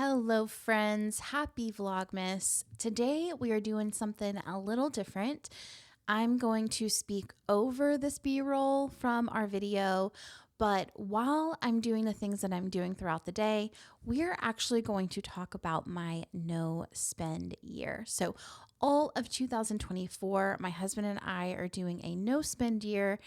Hello, friends. Happy Vlogmas. Today we are doing something a little different. I'm going to speak over this B-roll from our video, but while I'm doing the things that I'm doing throughout the day, we're actually going to talk about my no spend year. So all of 2024, my husband and I are doing a no spend year,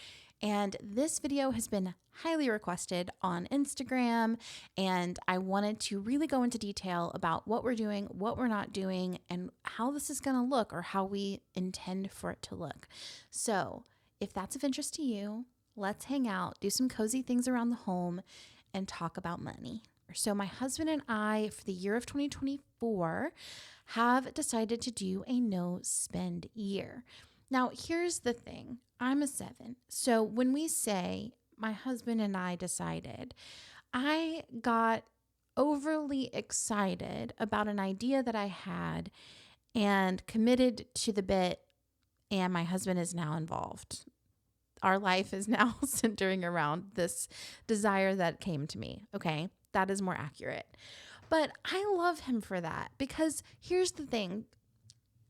and this video has been highly requested on Instagram, and I wanted to really go into detail about what we're doing, what we're not doing, and how this is going to look or how we intend for it to look. So if that's of interest to you, let's hang out, do some cozy things around the home, and talk about money. So my husband and I, for the year of 2024, have decided to do a no spend year. Now, here's the thing. I'm a 7. So when we say my husband and I decided, I got overly excited about an idea that I had and committed to the bit, and my husband is now involved. Our life is now centering around this desire that came to me. Okay, that is more accurate. But I love him for that because here's the thing.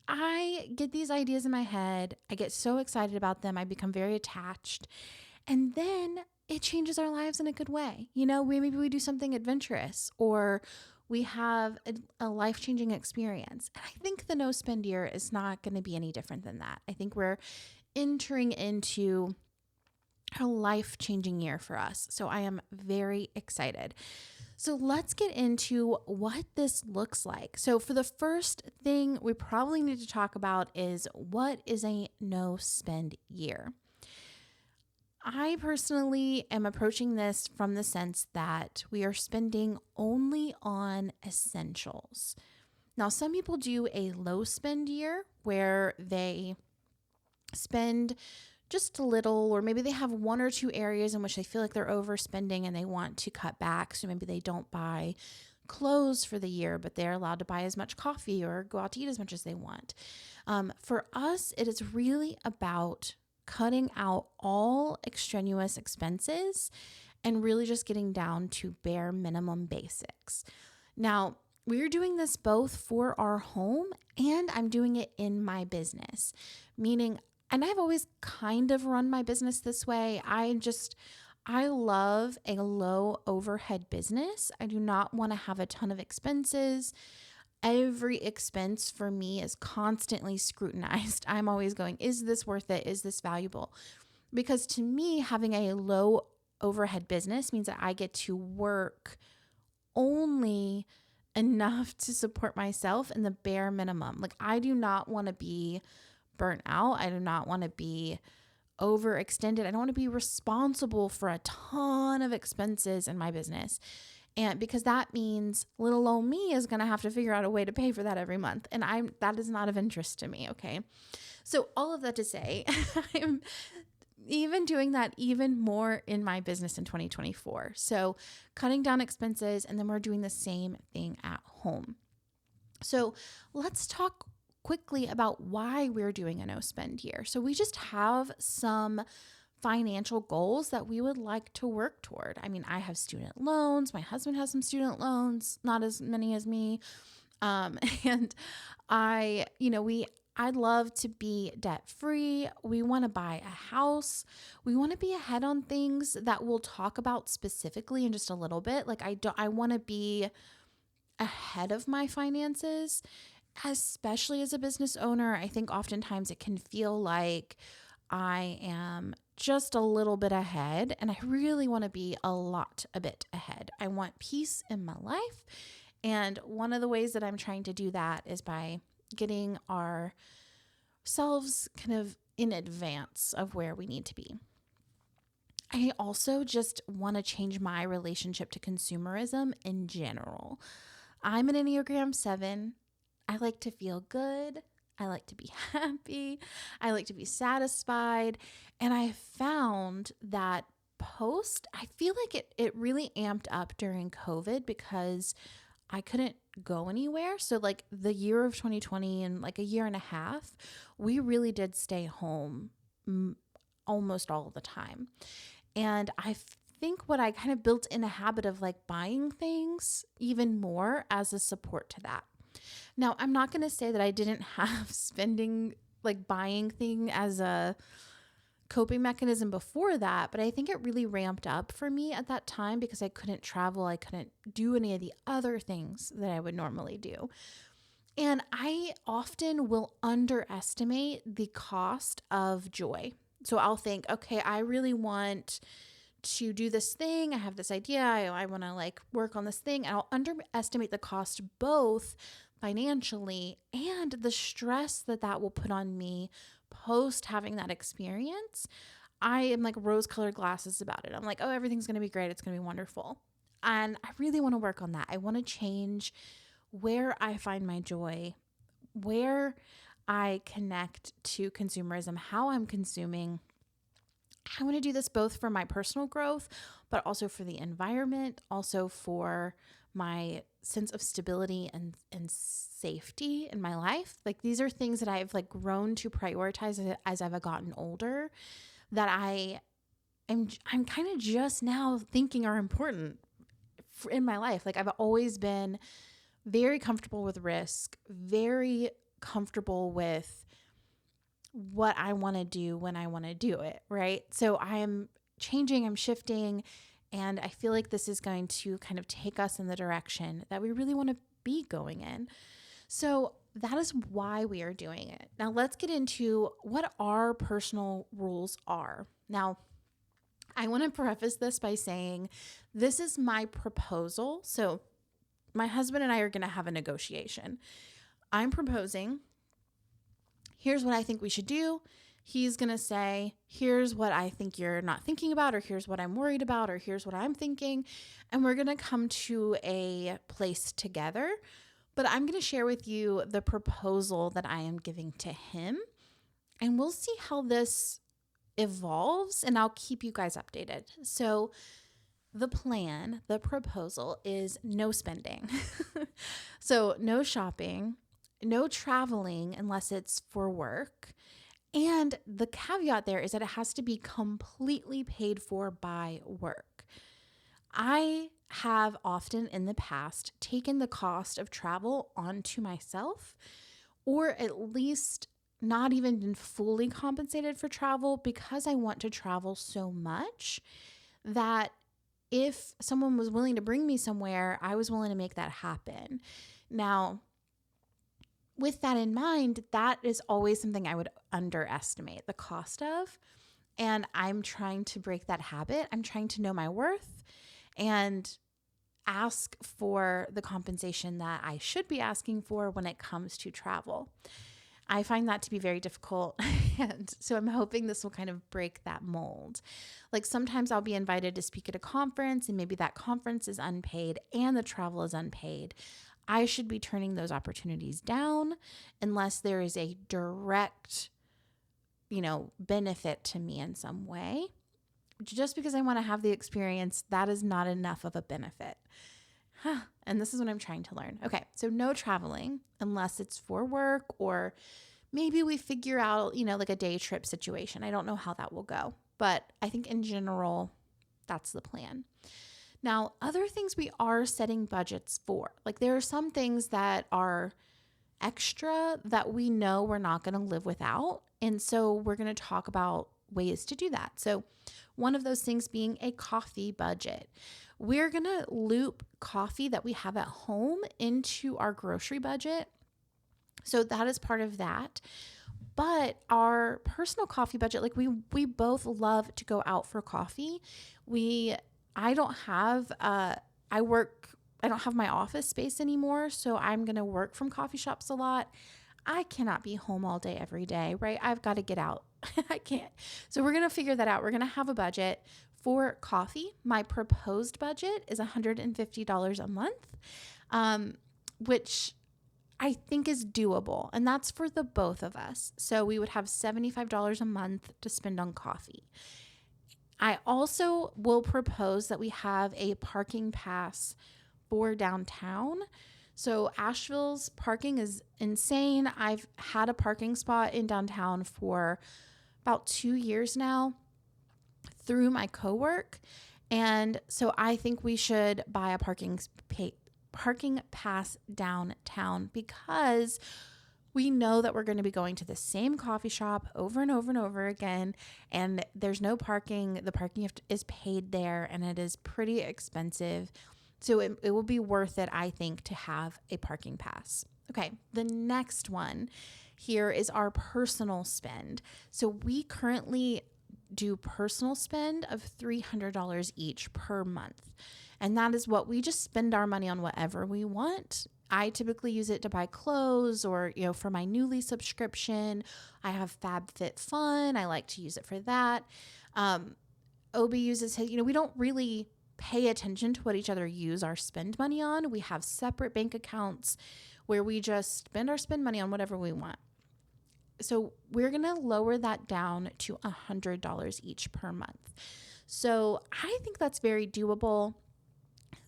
I get these ideas in my head. I get so excited about them. I become very attached. And then it changes our lives in a good way. You know, maybe we do something adventurous or we have a life-changing experience. And I think the no spend year is not going to be any different than that. I think we're entering into a life-changing year for us. So I am very excited. So let's get into what this looks like. So for the first thing we probably need to talk about is what is a no spend year? I personally am approaching this from the sense that we are spending only on essentials. Now, some people do a low spend year where they spend just a little, or maybe they have one or two areas in which they feel like they're overspending and they want to cut back. So maybe they don't buy clothes for the year, but they're allowed to buy as much coffee or go out to eat as much as they want. For us, it is really about cutting out all extraneous expenses and really just getting down to bare minimum basics. Now, we're doing this both for our home and I'm doing it in my business, meaning, and I've always kind of run my business this way. I love a low overhead business. I do not want to have a ton of expenses. Every expense for me is constantly scrutinized. I'm always going, is this worth it? Is this valuable? Because to me, having a low overhead business means that I get to work only enough to support myself in the bare minimum. Like, I do not want to be burnt out. I do not want to be overextended. I don't want to be responsible for a ton of expenses in my business. And because that means little old me is going to have to figure out a way to pay for that every month. And that is not of interest to me. Okay. So all of that to say, I'm even doing that even more in my business in 2024. So cutting down expenses, and then we're doing the same thing at home. So let's talk quickly about why we're doing a no spend year. So we just have some financial goals that we would like to work toward. I mean, I have student loans. My husband has some student loans, not as many as me. And I'd love to be debt free. We want to buy a house. We want to be ahead on things that we'll talk about specifically in just a little bit. Like I want to be ahead of my finances, especially as a business owner. I think oftentimes it can feel like I am just a little bit ahead, and I really want to be a bit ahead. I want peace in my life. And one of the ways that I'm trying to do that is by getting ourselves kind of in advance of where we need to be. I also just want to change my relationship to consumerism in general. I'm an Enneagram 7. I like to feel good. I like to be happy. I like to be satisfied. And I found that I feel like it really amped up during COVID because I couldn't go anywhere. So like the year of 2020 and like a year and a half, we really did stay home almost all the time. And I think what I kind of built in a habit of like buying things even more as a support to that. Now, I'm not going to say that I didn't have spending, like buying thing as a coping mechanism before that, but I think it really ramped up for me at that time because I couldn't travel. I couldn't do any of the other things that I would normally do. And I often will underestimate the cost of joy. So I'll think, okay, I really want to do this thing. I have this idea. I want to like work on this thing. And I'll underestimate the cost both financially and the stress that that will put on me post having that experience. I am like rose colored glasses about it. I'm like, oh, everything's going to be great. It's going to be wonderful. And I really want to work on that. I want to change where I find my joy, where I connect to consumerism, how I'm consuming. I want to do this both for my personal growth, but also for the environment, also for my sense of stability and safety in my life. Like these are things that I've like grown to prioritize as I've gotten older that I'm kind of just now thinking are important in my life. Like I've always been very comfortable with risk, very comfortable with what I want to do when I want to do it, right? So I'm changing, I'm shifting, and I feel like this is going to kind of take us in the direction that we really want to be going in. So that is why we are doing it. Now let's get into what our personal rules are. Now, I want to preface this by saying this is my proposal. So my husband and I are going to have a negotiation. I'm proposing, here's what I think we should do. He's going to say, here's what I think you're not thinking about, or here's what I'm worried about, or here's what I'm thinking. And we're going to come to a place together. But I'm going to share with you the proposal that I am giving to him. And we'll see how this evolves, and I'll keep you guys updated. So the plan, the proposal is no spending. So no shopping, no traveling unless it's for work. And the caveat there is that it has to be completely paid for by work. I have often in the past taken the cost of travel onto myself, or at least not even been fully compensated for travel because I want to travel so much that if someone was willing to bring me somewhere, I was willing to make that happen. Now, with that in mind, that is always something I would underestimate the cost of. And I'm trying to break that habit. I'm trying to know my worth and ask for the compensation that I should be asking for when it comes to travel. I find that to be very difficult. And so I'm hoping this will kind of break that mold. Like sometimes I'll be invited to speak at a conference and maybe that conference is unpaid and the travel is unpaid. I should be turning those opportunities down unless there is a direct, benefit to me in some way. Just because I want to have the experience, that is not enough of a benefit. And this is what I'm trying to learn. Okay, so no traveling unless it's for work, or maybe we figure out, like a day trip situation. I don't know how that will go, but I think in general, that's the plan. Now, other things we are setting budgets for, like there are some things that are extra that we know we're not going to live without. And so we're going to talk about ways to do that. So one of those things being a coffee budget. We're going to loop coffee that we have at home into our grocery budget. So that is part of that. But our personal coffee budget, like we both love to go out for coffee. I don't have my office space anymore, so I'm going to work from coffee shops a lot. I cannot be home all day, every day, right? I've got to get out. I can't. So we're going to figure that out. We're going to have a budget for coffee. My proposed budget is $150 a month, which I think is doable. And that's for the both of us. So we would have $75 a month to spend on coffee. I also will propose that we have a parking pass for downtown. So Asheville's parking is insane. I've had a parking spot in downtown for about 2 years now through my cowork. And so I think we should buy a parking pass downtown because we know that we're going to be going to the same coffee shop over and over and over again, and there's no parking. The parking is paid there, and it is pretty expensive. So it will be worth it, I think, to have a parking pass. Okay, the next one here is our personal spend. So we currently do personal spend of $300 each per month. And that is what we just spend our money on whatever we want. I typically use it to buy clothes or, for my Newly subscription. I have FabFitFun. I like to use it for that. Obi uses his, we don't really pay attention to what each other use our spend money on. We have separate bank accounts where we just spend our spend money on whatever we want. So we're going to lower that down to $100 each per month. So I think that's very doable.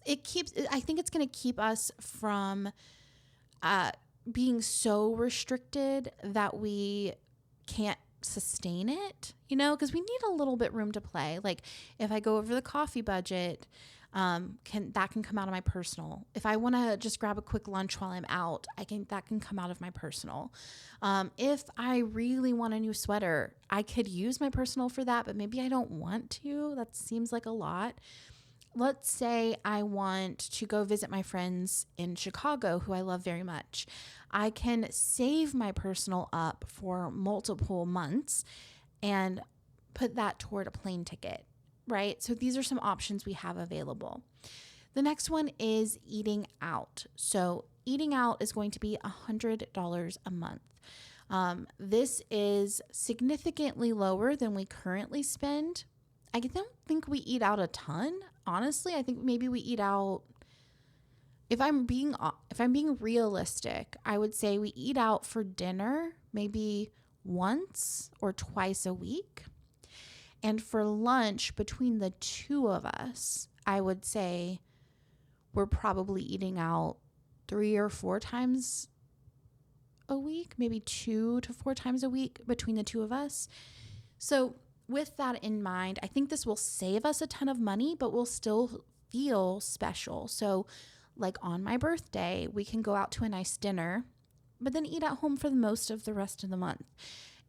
I think it's going to keep us from being so restricted that we can't sustain it, because we need a little bit room to play. Like if I go over the coffee budget, can come out of my personal. If I want to just grab a quick lunch while I'm out, that can come out of my personal. If I really want a new sweater, I could use my personal for that, but maybe I don't want to. That seems like a lot. Let's say I want to go visit my friends in Chicago, who I love very much. I can save my personal up for multiple months and put that toward a plane ticket, right? So these are some options we have available. The next one is eating out. So eating out is going to be $100 a month. This is significantly lower than we currently spend. I don't think we eat out a ton. Honestly, I think maybe we eat out. If I'm being realistic, I would say we eat out for dinner maybe once or twice a week. And for lunch, between the two of us, I would say we're probably eating out 3 or 4 times a week, maybe 2 to 4 times a week between the two of us. So with that in mind, I think this will save us a ton of money, but we'll still feel special. So like on my birthday, we can go out to a nice dinner, but then eat at home for the most of the rest of the month.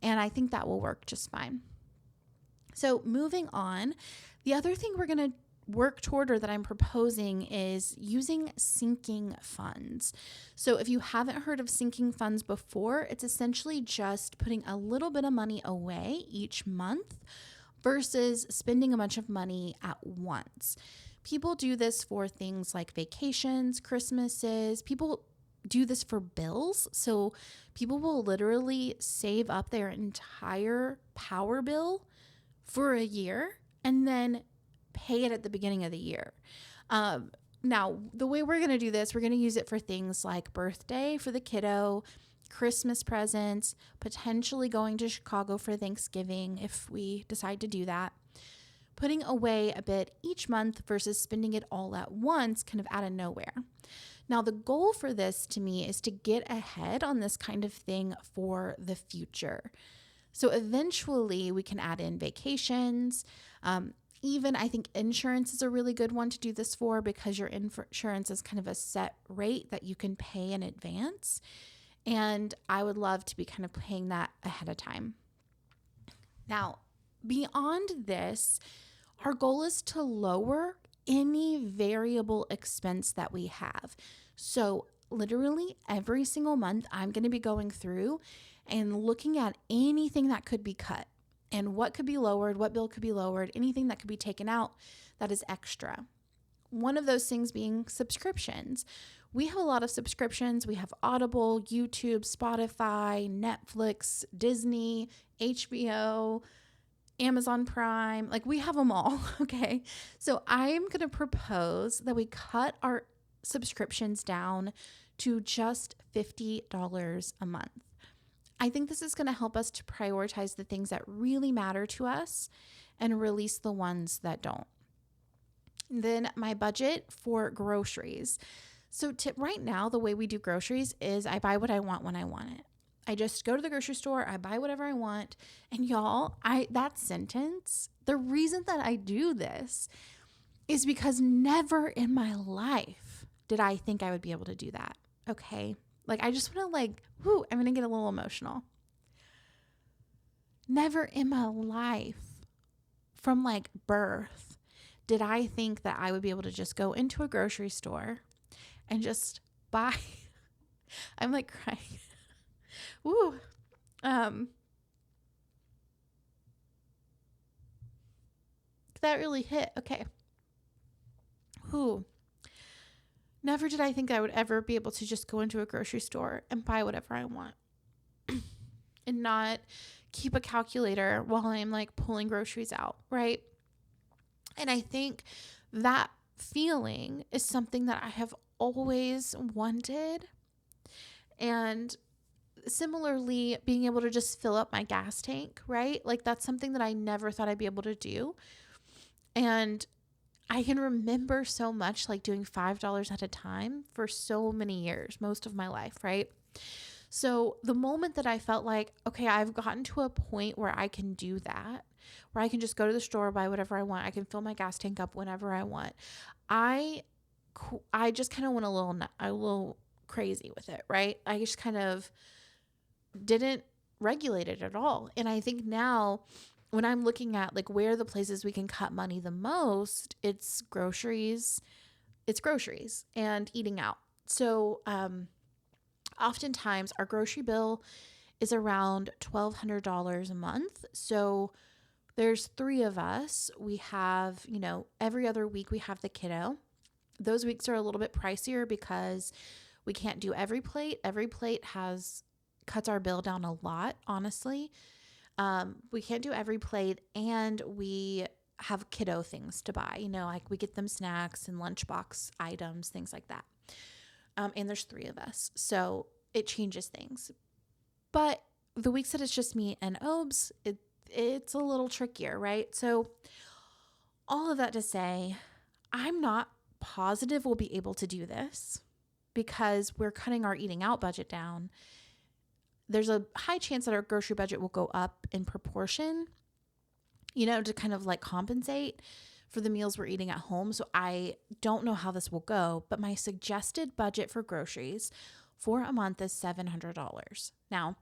And I think that will work just fine. So moving on, the other thing we're going to work toward, or that I'm proposing, is using sinking funds. So if you haven't heard of sinking funds before, it's essentially just putting a little bit of money away each month versus spending a bunch of money at once. People do this for things like vacations, Christmases. People do this for bills. So people will literally save up their entire power bill for a year and then pay it at the beginning of the year. Now, the way we're going to do this, we're going to use it for things like birthday for the kiddo, Christmas presents, potentially going to Chicago for Thanksgiving if we decide to do that. Putting away a bit each month versus spending it all at once, kind of out of nowhere. Now, the goal for this to me is to get ahead on this kind of thing for the future. So eventually we can add in vacations. Even I think insurance is a really good one to do this for, because your insurance is kind of a set rate that you can pay in advance. And I would love to be kind of paying that ahead of time. Now, beyond this, our goal is to lower any variable expense that we have. So literally every single month, I'm going to be going through and looking at anything that could be cut and what could be lowered, what bill could be lowered, anything that could be taken out that is extra. One of those things being subscriptions. We have a lot of subscriptions. We have Audible, YouTube, Spotify, Netflix, Disney, HBO, Amazon Prime. Like, we have them all, okay? So I'm going to propose that we cut our subscriptions down to just $50 a month. I think this is going to help us to prioritize the things that really matter to us and release the ones that don't. Then my budget for groceries. So right now, the way we do groceries is I buy what I want when I want it. I just go to the grocery store, I buy whatever I want. And y'all, that sentence, the reason that I do this is because never in my life did I think I would be able to do that. Okay. Like, I just want to I'm going to get a little emotional. Never in my life from birth did I think that I would be able to just go into a grocery store and just buy. I'm crying. Woo. That really hit. Okay. Who? Never did I think I would ever be able to just go into a grocery store and buy whatever I want and not keep a calculator while I'm pulling groceries out, right? And I think that feeling is something that I have always wanted. And similarly, being able to just fill up my gas tank, right? That's something that I never thought I'd be able to do. And I can remember so much doing $5 at a time for so many years, most of my life, right? So the moment that I felt okay, I've gotten to a point where I can do that, where I can just go to the store, buy whatever I want. I can fill my gas tank up whenever I want. I just kind of went a little crazy with it, right? I just kind of didn't regulate it at all. And I think now when I'm looking at where the places we can cut money the most, it's groceries and eating out. So, oftentimes our grocery bill is around $1,200 a month. So there's 3 of us. We have, every other week we have the kiddo. Those weeks are a little bit pricier because we can't do every plate. Every plate cuts our bill down a lot, honestly. We can't do every plate, and we have kiddo things to buy, we get them snacks and lunchbox items, things like that. And there's 3 of us, so it changes things. But the weeks that it's just me and Obes, it's a little trickier, right? So all of that to say, I'm not positive we'll be able to do this because we're cutting our eating out budget down. There's a high chance that our grocery budget will go up in proportion, to kind of compensate for the meals we're eating at home. So I don't know how this will go, but my suggested budget for groceries for a month is $700. Now,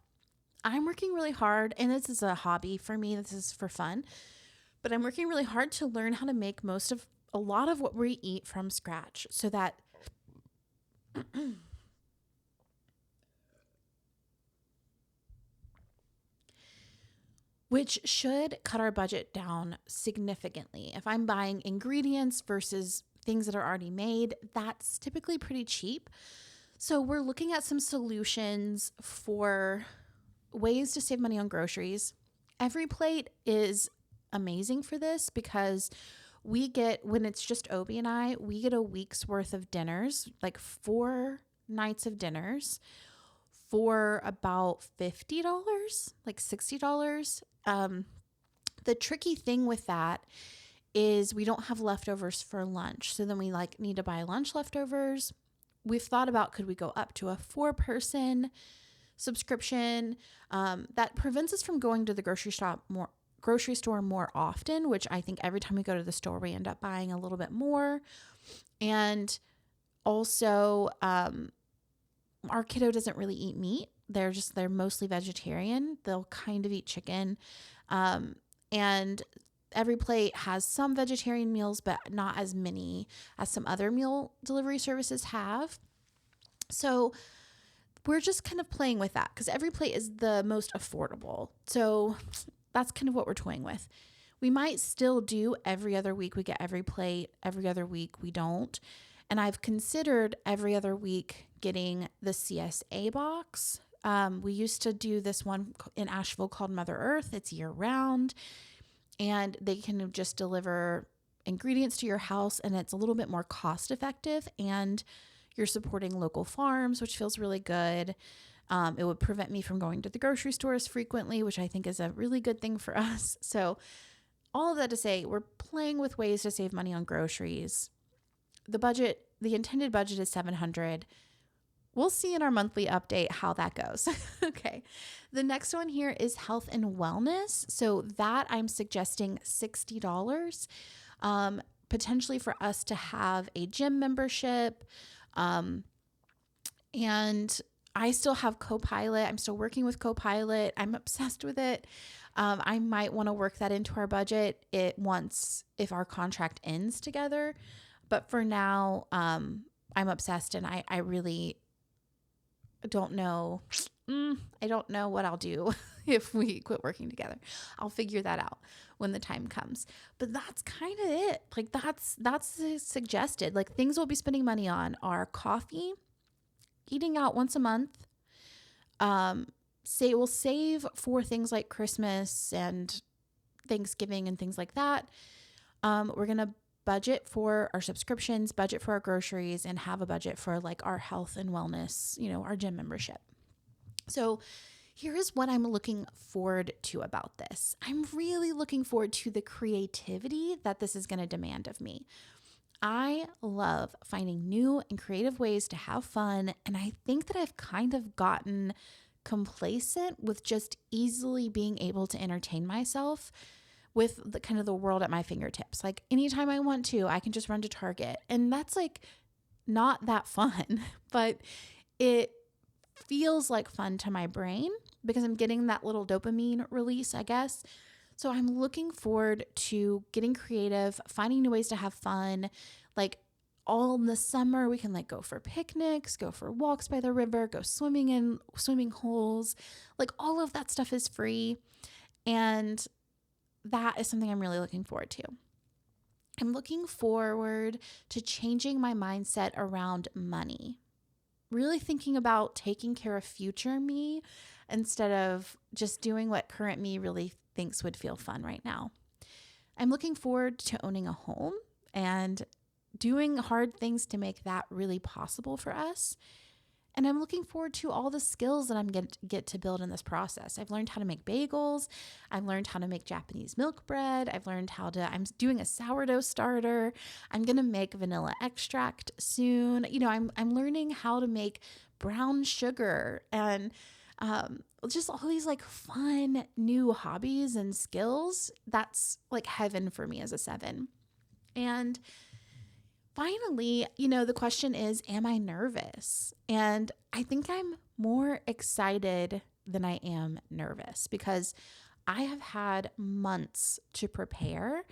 I'm working really hard, and this is a hobby for me. This is for fun, but I'm working really hard to learn how to make a lot of what we eat from scratch so that which should cut our budget down significantly. If I'm buying ingredients versus things that are already made, that's typically pretty cheap. So we're looking at some solutions for ways to save money on groceries. Every plate is amazing for this because when it's just Obie and I, we get a week's worth of dinners, 4 nights of dinners for about $50, $60. The tricky thing with that is we don't have leftovers for lunch. So then we need to buy lunch leftovers. We've thought about, could we go up to a 4-person subscription? That prevents us from going to the grocery store more often, which I think every time we go to the store, we end up buying a little bit more. And also, our kiddo doesn't really eat meat. They're mostly vegetarian. They'll kind of eat chicken. And every plate has some vegetarian meals, but not as many as some other meal delivery services have. So we're just kind of playing with that because every plate is the most affordable. So that's kind of what we're toying with. We might still do every other week we get every plate, every other week we don't. And I've considered every other week getting the CSA box. We used to do this one in Asheville called Mother Earth. It's year round, and they can just deliver ingredients to your house, and it's a little bit more cost effective, and you're supporting local farms, which feels really good. It would prevent me from going to the grocery stores frequently, which I think is a really good thing for us. So all of that to say, we're playing with ways to save money on groceries. The intended budget is $700. We'll see in our monthly update how that goes. Okay. The next one here is health and wellness. So that I'm suggesting $60. potentially for us to have a gym membership. And I still have Copilot. I'm still working with Copilot. I'm obsessed with it. I might want to work that into our budget if our contract ends together. But for now, I'm obsessed, and I really don't know. I don't know what I'll do if we quit working together. I'll figure that out when the time comes. But that's kind of it. Like that's suggested. Like things we'll be spending money on are coffee, eating out once a month. We'll save for things like Christmas and Thanksgiving and things like that. We're going to budget for our subscriptions, budget for our groceries, and have a budget for like our health and wellness, our gym membership. So here is what I'm looking forward to about this. I'm really looking forward to the creativity that this is going to demand of me. I love finding new and creative ways to have fun, and I think that I've kind of gotten complacent with just easily being able to entertain myself with the kind of the world at my fingertips. Like anytime I want to, I can just run to Target, and that's like not that fun, but it feels like fun to my brain because I'm getting that little dopamine release, I guess. So I'm looking forward to getting creative, finding new ways to have fun. Like all in the summer, we can like go for picnics, go for walks by the river, go swimming in swimming holes. Like all of that stuff is free. And that is something I'm really looking forward to. I'm looking forward to changing my mindset around money. Really thinking about taking care of future me instead of just doing what current me really thinks would feel fun right now. I'm looking forward to owning a home and doing hard things to make that really possible for us. And I'm looking forward to all the skills that I'm get to build in this process. I've learned how to make bagels. I've learned how to make Japanese milk bread. I'm doing a sourdough starter. I'm going to make vanilla extract soon. I'm learning how to make brown sugar and just all these like fun new hobbies and skills. That's like heaven for me as a 7. And finally, the question is, am I nervous? And I think I'm more excited than I am nervous because I have had months to prepare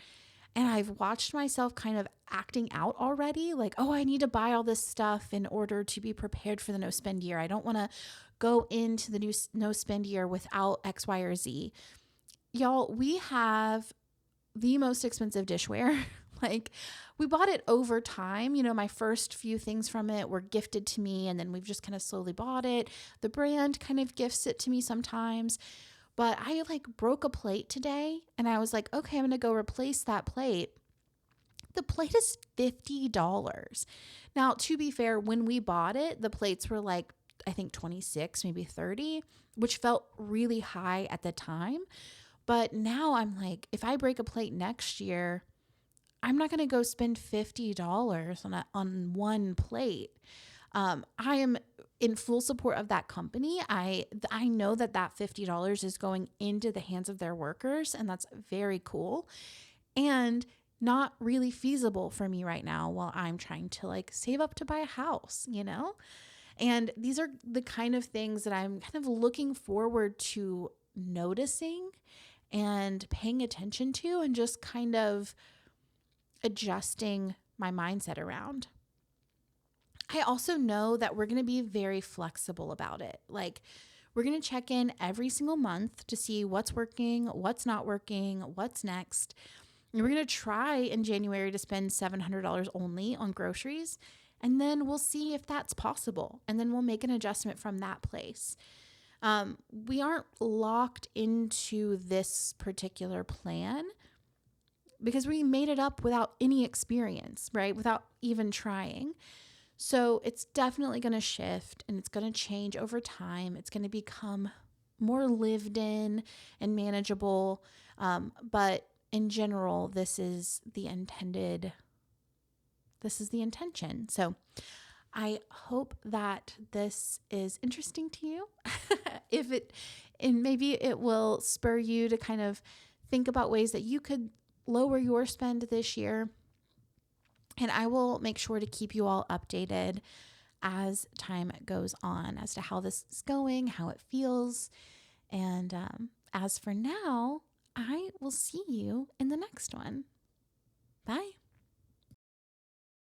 and I've watched myself kind of acting out already. Like, oh, I need to buy all this stuff in order to be prepared for the no spend year. I don't want to go into the new no spend year without X, Y, or Z. Y'all, we have the most expensive dishware. Like we bought it over time. My first few things from it were gifted to me, and then we've just kind of slowly bought it. The brand kind of gifts it to me sometimes. But I like broke a plate today and I was like, okay, I'm going to go replace that plate. The plate is $50. Now, to be fair, when we bought it, the plates were like, I think 26, maybe 30, which felt really high at the time. But now I'm like, if I break a plate next year, I'm not going to go spend $50 on one plate. I am in full support of that company. I know that $50 is going into the hands of their workers, and that's very cool and not really feasible for me right now while I'm trying to like save up to buy a house, And these are the kind of things that I'm kind of looking forward to noticing and paying attention to and just kind of adjusting my mindset around. I also know that we're going to be very flexible about it. Like we're going to check in every single month to see what's working, what's not working, what's next. And we're going to try in January to spend $700 only on groceries. And then we'll see if that's possible. And then we'll make an adjustment from that place. We aren't locked into this particular plan because we made it up without any experience, right? Without even trying. So it's definitely going to shift and it's going to change over time. It's going to become more lived in and manageable. But in general, this is the intention. So I hope that this is interesting to you. And maybe it will spur you to kind of think about ways that you could lower your spend this year. And I will make sure to keep you all updated as time goes on as to how this is going, how it feels. And as for now, I will see you in the next one. Bye.